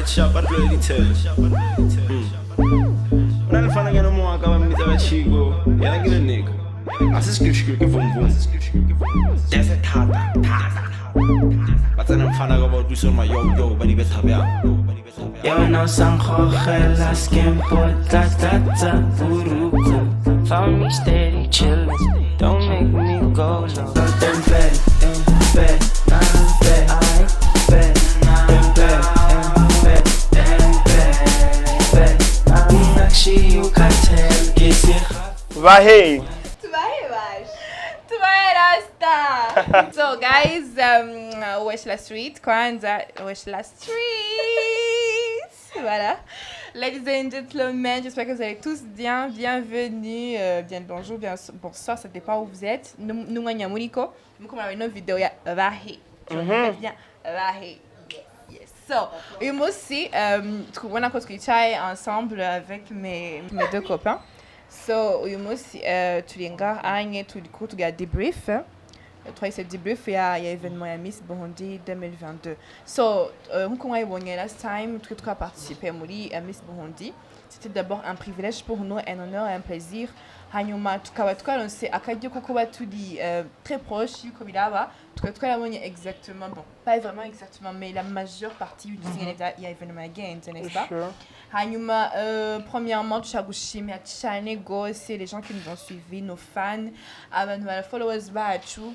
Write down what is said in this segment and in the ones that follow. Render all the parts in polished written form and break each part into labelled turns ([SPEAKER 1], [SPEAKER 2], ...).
[SPEAKER 1] chapa bloody tail. Unanifanya ngena mwaka bamnita chico. Yana ngina nigga. Asisikushikuke vum. Desert tata. Batsana mfana ka ba tsuso ma yo bani bethabya.
[SPEAKER 2] Yo no san Jorge las tiempo ta buruku. Found me steady chillin', don't make me go low. Tempe, you can tell.
[SPEAKER 3] Vai.
[SPEAKER 4] Tu vai rasta. So guys, wesh la street, kwanza, wesh la street. Voilà. Ladies and gentlemen, j'espère que vous allez tous bien. Bienvenue, bien le bonjour, bien bonsoir, ça dépend où vous êtes. Nous nganya Mounico. Nous comme une vidéo ya Vahe. Bien Vahe. Yes. So, et moi aussi, on a construit ensemble avec mes deux copains. So, et moi aussi, tu les gars, tu les débrief. Toi, c'est débrief, il y a l'événement à Miss Burundi 2022. So, on a eu last time, tu as participé à Miss Burundi. C'était d'abord un privilège pour nous, un honneur et un plaisir. Hanyuma tukaba c'est akadio kukuba tudi très proche yuko tukaba exactement bon pas vraiment exactement mais la majeure partie du il y a événement again n'est-ce pas hanyuma premièrement tushagushimira cyane gose les gens qui nous ont suivis nos fans abantu bala followers bacu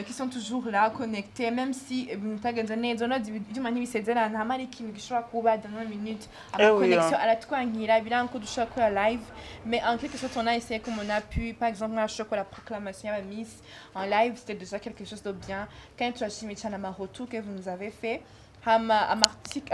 [SPEAKER 4] qui sont toujours là connectés même si mutagenza neza no dimani bisezera nta mari kintu gishobora kuba dans 1 minute à connexion à la twangira bilanko dushaka kora live mais en quelque sorte on a essayé comme on a pu par exemple on a choisi la proclamation à Miss en live c'était déjà quelque chose de bien quand tu as chimé chana retour que vous nous avez fait un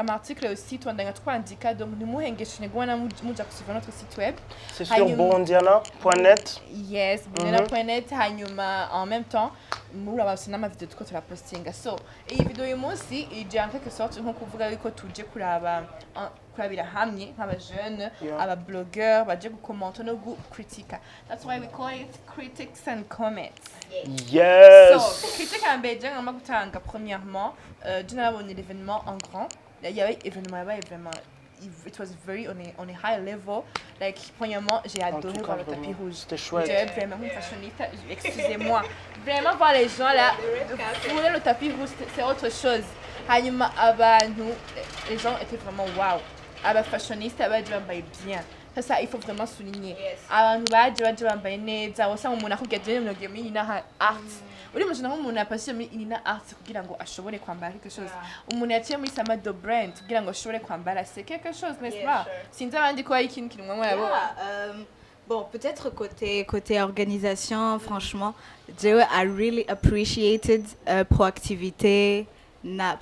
[SPEAKER 4] article aussi tu as trois indica donc nous muhengeshe ngwana muja kusuva notre site web
[SPEAKER 3] c'est sur burundiana.net
[SPEAKER 4] yes burundiana.net hanyuma en même temps mura basina ma vidéo tuko la postinga so iyi video y'umunsi ije en quelque sorte nko kuvuga yuko tuje kurabira hamwe nk'aba jeune aba blogueurs baje gukomenta no gucritica that's why we call it critics and comments
[SPEAKER 3] yes
[SPEAKER 4] so critique ambeje ngamba gutanga premièrement d'une abonné l'événement en grand il y avait événement vraiment it was very on a high level like premièrement j'ai adoré voir le tapis rouge
[SPEAKER 3] c'était chouette
[SPEAKER 4] j'ai vraiment une fashionista excusez-moi vraiment voir les gens là fouler le tapis rouge c'est autre chose hanyuma abantu les gens étaient vraiment wow aba fashionista baje bambaye bien ça il faut vraiment souligner abantu baje bambaye neza wasanga umuntu akubwiye mu game ina art uri mujana nk'umuntu yapasiye muri ina art kugira ngo ashobore kwambara quelque chose umuntu yaciye muri Sama de brand kugira ngo ashobore kwambara c'est quelque chose n'est-ce pas sinzi abandi ko ari ikintu kimwe mwabo
[SPEAKER 5] bon peut-être côté organisation franchement I really appreciated proactivité na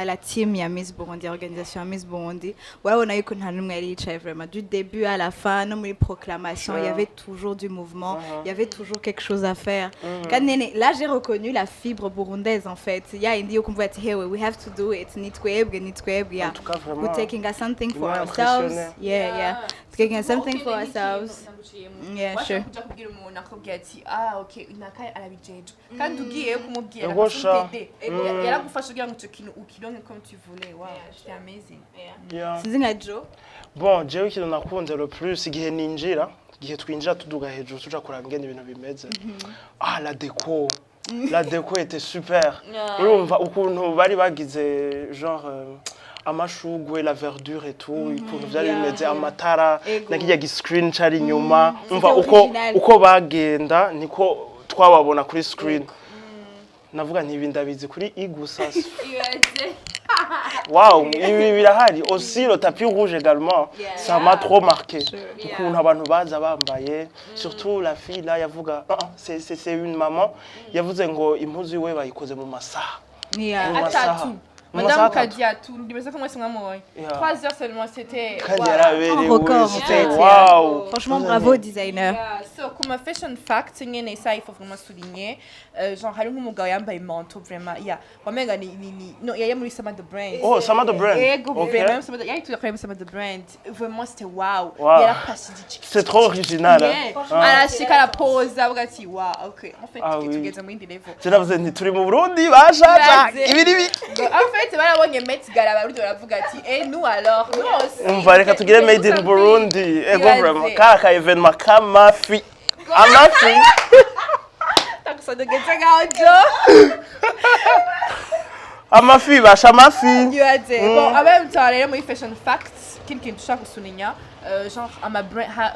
[SPEAKER 5] la team ya Miss Burundi organisation Miss Burundi voilà on a eu qu'on a numé vraiment du début à la fin non mais proclamation il y avait toujours du mouvement il y avait toujours quelque chose à faire là j'ai reconnu la fibre burundaise en fait il y a une qu'on voit here we have to do it yeah we're taking something for ourselves taking something for ourselves yeah sure
[SPEAKER 4] ok inakai arabijeje kandi ugiye kumubwira kutede yaragufasha kugira ngo icyo kintu ukironke comme tu voulais wow c'était amazing
[SPEAKER 5] sinzi nka Joe
[SPEAKER 3] bon jewe ikintu nakunze le plus igihe twinjira tuduga hejuru tuja kuraba ingene ibintu bimeze la déco était super urumva ukuntu bari bagize genre amashugwe la verdure et tout ukuntu vyari bimeze amatara nakijya giscreen cari inyuma umva uko bagenda niko twababona kuri screen navuga nti ndabizi kuri igusa wow ibi birahari aussi le tapis rouge également ça m'a trop marqué ukuntu abantu baza bambaye surtout la fille là yavuga c'est une maman yavuze ngo impuzu iwe bayikoze mu masaha
[SPEAKER 4] Madame Kadia, tout, mais ça comment c'est moi 3 heures seulement c'était
[SPEAKER 5] record
[SPEAKER 3] wow.
[SPEAKER 5] Franchement bravo designer.
[SPEAKER 4] So comme fashion fact, c'est ça il faut vraiment souligner. Genre hari nk'umugabo yambaye manteau vraiment ya wamenga ni non il y a muri Sama de brand.
[SPEAKER 3] Oh Sama de brand.
[SPEAKER 4] OK. Même Sama de il y a tout quand même Sama de brand. Vraiment c'était wow. Il y a la passe du
[SPEAKER 3] c'est trop original.
[SPEAKER 4] Ah c'est qu'à la pose abagati wow OK. En fait tu gets muri level.
[SPEAKER 3] C'est là vous êtes turi mu Burundi bashaja ibiri.
[SPEAKER 4] En fait fait barabonye Met Gala barundi baravuga ati nous alors nous aussi
[SPEAKER 3] umva reka tugire made in Burundi ego vraiment kaka evenement kamafi amafi
[SPEAKER 4] takusodogeza gajo
[SPEAKER 3] amafi basha amafi
[SPEAKER 4] yuaze bon en même temps rero muri fashion facts kintu dushaka gusulinya genre ama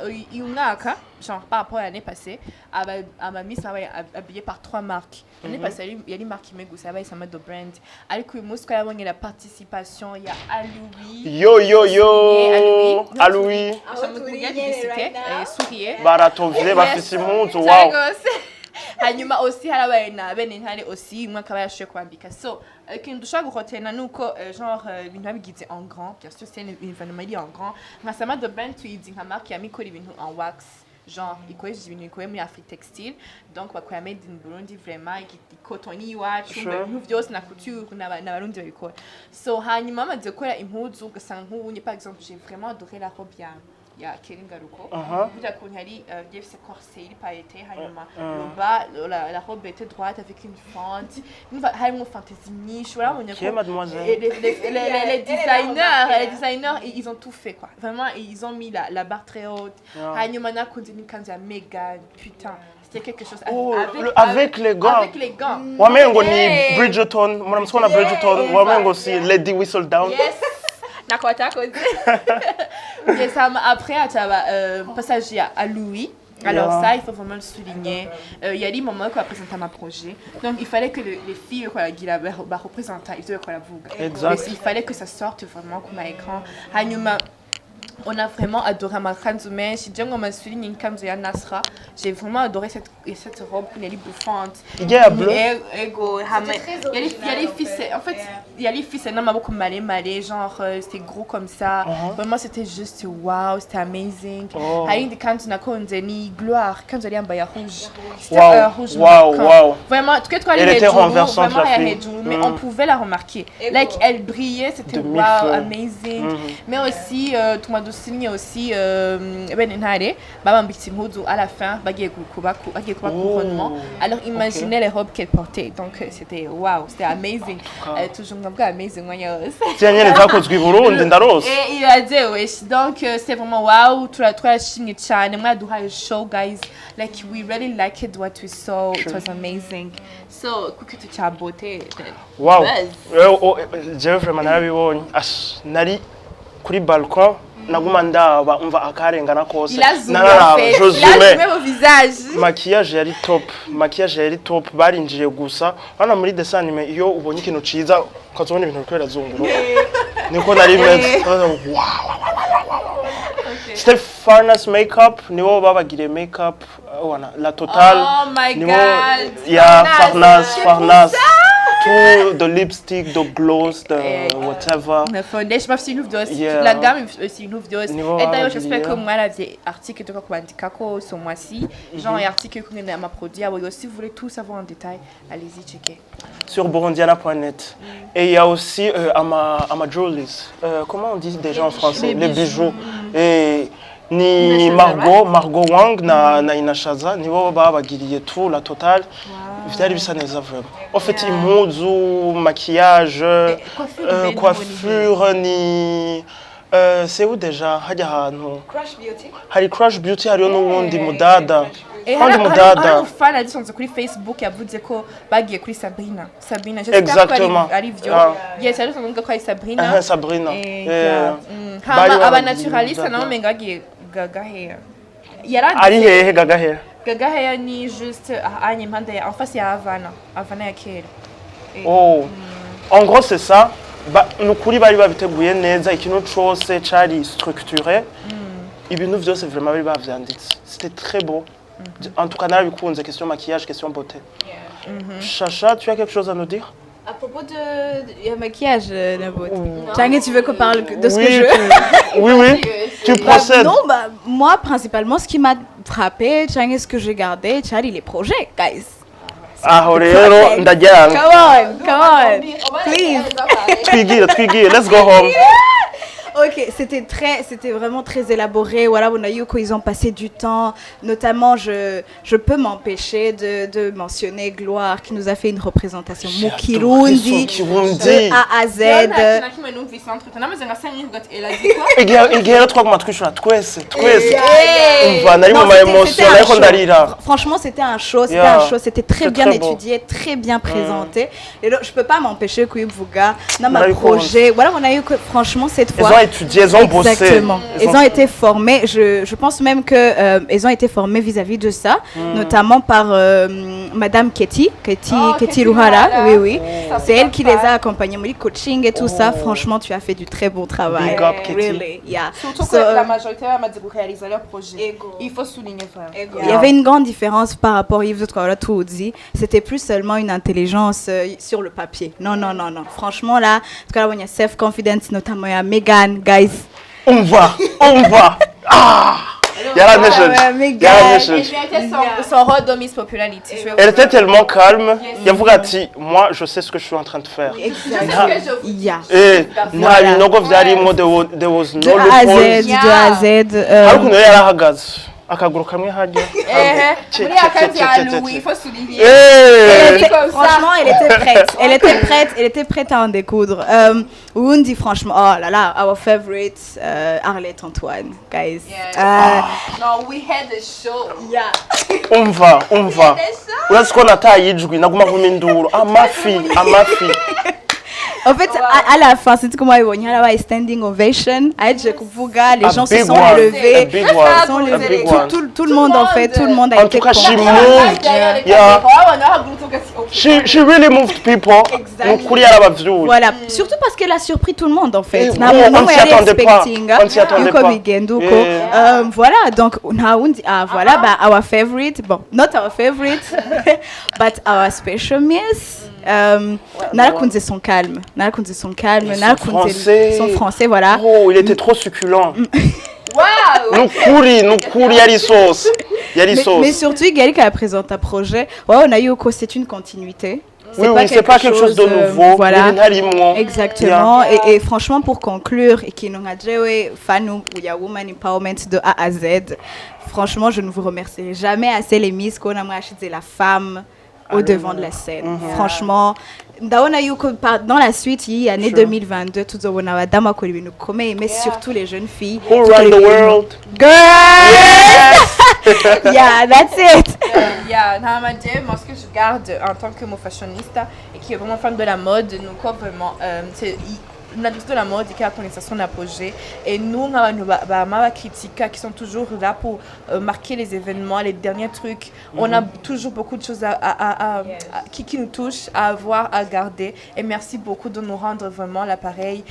[SPEAKER 4] uyu mwaka genre par rapport à l'année passée ama Miss aba habillé par 3 marques l'année passée il y a des marques imwe gusa aba isama de brand ariko uyu munsi twabonye la participation ya Aloui
[SPEAKER 3] yo Aloui
[SPEAKER 4] sourier
[SPEAKER 3] baratovile bafise impunzu wow
[SPEAKER 4] hanyuma aussi harabaye na bene ntare aussi umwaka bayashoye kwambika so ikintu dushaka guhotena nuko genre ibintu babigize en grand bien sûr c'est une événement en grand nka sama de brand tuyizi nka marque yamikora ibintu en wax genre ikoresheje ibintu bikoye muri Afrique Textile donc bakora made in Burundi vraiment ikotoni iwacu ibintu byose na couture n'abarundi babikora so hanyuma bamaze gukora impuzu ugasanga nk'ubunye par exemple j'ai vraiment adoré la robe ya Kering Garuko kugira kuntu hari byefise corset iri pailleté hanyuma la robe était droite avec une fente harimo fantaisie nyinshi urabonye ko les designers ils ont tout fait quoi vraiment ils ont mis la barre très haute hanyuma nakunze n'ikanzu ya Megan putain c'était quelque chose
[SPEAKER 3] avec les gants wamengo ni Bridgerton mwanamsona Bridgerton wamengo si Lady Whistledown
[SPEAKER 4] nakwata koze yes après passage à Louis alors ça il faut vraiment le souligner il y a des moments qu'on présenter ma projet donc il fallait que les filles quoi la représenter ils devaient quoi la vuga il fallait que ça sorte vraiment comme à écran hanyuma on a vraiment adoré ma kanzu menshi je ngoma souligne une kanzu ya Nasra j'ai vraiment adoré cette robe qui est bouffante
[SPEAKER 3] il y a bleu
[SPEAKER 4] ego il y a les ficelles en fait il y a les ficelles non beaucoup malé genre c'était gros comme ça vraiment c'était juste wow c'était amazing hari des kanzu nakonze ni gloire kanzu ya mbaya rouge c'était rouge
[SPEAKER 3] wow
[SPEAKER 4] vraiment tout que elle était renversante la fille mais on pouvait la remarquer like elle brillait c'était wow amazing mais aussi tout le monde signé aussi ben ntare babambitse impuzu à la fin bagiye kuba couronnement alors imaginez les robes qu'elle portait donc c'était wow c'était amazing toujours ngabwa amazing mwanya wose
[SPEAKER 3] cyanyene zakozwe i Burundi ndarose
[SPEAKER 4] il a dit wesh donc c'est vraiment wow turashimye cyane mwaduhaye show guys like we really liked what we saw it was amazing so kukitu cha beauté
[SPEAKER 3] wow je vraiment narabibonye nari kuri balcon naguma ndaba umva akarengana kose
[SPEAKER 4] naraba Josué
[SPEAKER 3] maquillage yari top barinjiye gusa hano muri dessin anime iyo ubonye ikintu ciza ukazobona ibintu bikwera zunguru niko nari meze C'était Farnas Makeup nibo babagire makeup la totale
[SPEAKER 4] nibo
[SPEAKER 3] ya Farnas tout the lipstick, the gloss, the whatever.
[SPEAKER 4] La foundation, c'est une vidéo. La gamme, c'est une vidéo. Et d'ailleurs, j'espère que moi, j'ai article de quoi ce mois-ci. Genre, un article que je m'a produit. Si vous voulez tout savoir en détail, allez-y checker.
[SPEAKER 3] Sur burundiana.net. Et il y a aussi Ama Jewelries. Comment on dit déjà en français? Les bijoux. Et ni Margot Wang na Inashaza nibo babagiriye tout la totale vyari bisa neza vraiment en fait impuzu maquillage coiffure ni c'est où déjà hajya ahantu Crush Beauty hariyo n'uwundi mudada
[SPEAKER 4] kandi mudada fan adisonze kuri Facebook yavuze ko bagiye kuri Sabrina
[SPEAKER 3] exactement
[SPEAKER 4] ari vyo yes ari songa ko ari Sabrina
[SPEAKER 3] aba
[SPEAKER 4] naturaliste nabo mengagiye Gaga Hair.
[SPEAKER 3] Ari hehe Gaga Hair?
[SPEAKER 4] Gaga Hair ni juste anye impande en face ya Havana ya kera.
[SPEAKER 3] Oh. En gros c'est ça. Nukuri bari babiteguye neza ikintu cyose cari structuré. Ibintu byose vraiment bari bavyanditse. C'était très beau. En tout cas narabikunze question maquillage, question beauté. Chacha, tu as quelque chose à nous dire?
[SPEAKER 5] À propos de maquillage, Nabot. Tu veux qu'on parle de ce que je veux?
[SPEAKER 3] Oui. Tu procèdes.
[SPEAKER 5] Non, moi, principalement, ce qui m'a frappé, ce que j'ai gardé, c'est les projets, guys.
[SPEAKER 3] Ah, Orero, Ndadian.
[SPEAKER 5] Come on, please.
[SPEAKER 3] Twiggy, let's go home.
[SPEAKER 5] Ok, c'était vraiment très élaboré. Voilà, on a eu qu'ils ont passé du temps. Notamment, je peux m'empêcher de mentionner Gloire qui nous a fait une représentation Mukirundi de A à Z.
[SPEAKER 3] Igera twaguma twishura twese umva nari mu emotion ariko ndarira.
[SPEAKER 5] Franchement, c'était un show, c'était très bien étudié, très bien présenté. Et donc, je peux pas m'empêcher kuivuga dans ma projet. Voilà, on a eu que franchement cette fois.
[SPEAKER 3] Ils ont étudié, ils ont bossé.
[SPEAKER 5] Exactement. Ils ont été formés. Je pense même que ils ont été formés vis-à-vis de ça, notamment par Madame Ketty Ruhara. Oui. C'est elle qui les a accompagnés dans le coaching et tout ça. Franchement, tu as fait du très bon travail.
[SPEAKER 3] Big up, Ketty.
[SPEAKER 5] Really, yeah.
[SPEAKER 4] Surtout que la majorité a réalisé leur projet. Il faut souligner vraiment.
[SPEAKER 5] Il y avait une grande différence par rapport à Yves Autre tout dit. C'était plus seulement une intelligence sur le papier. Non. Franchement, là, en tout cas, il y a self-confidence, notamment il y a Megan, guys.
[SPEAKER 3] On va.
[SPEAKER 4] Son rôle de Miss Popularity.
[SPEAKER 3] Elle était tellement calme. Yavuga ati, moi, je sais ce que je suis en train de faire.
[SPEAKER 5] Exactement.
[SPEAKER 3] Nta binogo vyarimo, there was no loopholes.
[SPEAKER 5] De A à Z.
[SPEAKER 3] Ariko nayo yarahagaze. Akaguru kamwe hajya.
[SPEAKER 4] Muri akazi ya Louis, il faut souligner.
[SPEAKER 5] Franchement, elle était prête à en découdre. Wundi, franchement, oh là là, our favorite, Arlette Antoine, guys.
[SPEAKER 4] No, we had the show.
[SPEAKER 5] Yeah.
[SPEAKER 3] Umva. Urazi ko nataye ijwi naguma nkuma induru. Amafi.
[SPEAKER 5] En fait, à la fin, c'est comment ils vont y avoir standing ovation. Les gens se sont levés. Tout le monde, en fait, tout le monde a été
[SPEAKER 3] content. She really moved people.
[SPEAKER 5] Voilà, surtout parce qu'elle a surpris tout le monde, en fait.
[SPEAKER 3] On s'y attendait pas.
[SPEAKER 5] Voilà, donc, our favorite, bon, not our favorite, but our special miss. Narakunze son calme. Son français, voilà.
[SPEAKER 3] Oh, il était trop succulent.
[SPEAKER 4] Wow!
[SPEAKER 3] Nukuri, yari sauce.
[SPEAKER 5] Mais surtout, Gali qui a présenté un projet. Ouais, on a eu que c'est une continuité.
[SPEAKER 3] C'est pas quelque chose de nouveau.
[SPEAKER 5] Voilà. Exactement. Et franchement, pour conclure, et qui nous a dit, Fanou, il y a Woman Empowerment de A à Z. Franchement, je ne vous remercierai jamais assez les miss qu'on a acheté la femme au devant de la scène. Franchement, dans la suite, il y a l'année 2022, tout le monde a dama koli nous commet, mais surtout les jeunes filles.
[SPEAKER 3] Who run the world?
[SPEAKER 5] Girls! Yeah, that's it.
[SPEAKER 4] Moi, ce que je garde en tant que fashionista et qui est vraiment fan de la mode, nous quoi vraiment, c'est l'industrie de la mode qui a connaissance son projet et nous ma critique qui sont toujours là pour marquer les événements, les derniers trucs. On a toujours beaucoup de choses qui nous touchent, à avoir, à garder, et merci beaucoup de nous rendre vraiment l'appareil.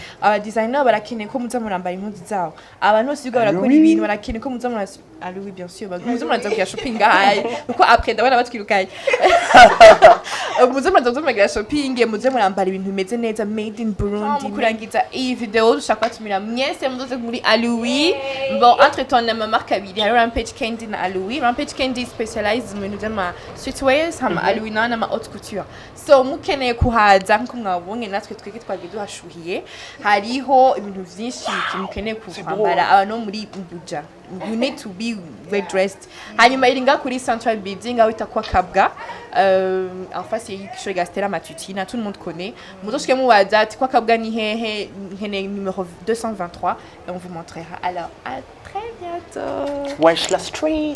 [SPEAKER 4] Designer voilà qui n'est comme ça mon ambaye nous dit ça. Avant aussi voilà Louis voilà qui n'est comme ça mon Louis bien sûr. Nous on a dit qu'il y a shopping guy. Pourquoi après d'avoir la qui kai. Nous on a dit qu'il y a shopping et nous on a ambaye nous mettre made in Burundi. Ngita iyi video dushaka tumira mwese mudoze muri Aloui. Bon, entre temps na marque abiri hari Rampage Candy na Aloui. Rampage Candy specialized mu bintu by'ama streetwears hama Aloui na haute couture. So mukeneye kuhaza nk'umwabonye natwe twege twagiye duhashuhiye. Hariho ibintu byinshi mukeneye kwambara abantu muri Mbuja. You need to be well dressed. Hanyuma iringa kuri Central Building aho itakwa Kabga. En face il y a Gastella Matutina, tout le monde connaît. Mudoshke muwaza tikwa Kabga ni hehe numéro 223 et on vous montrera. Alors à très bientôt.
[SPEAKER 3] Wesh la street.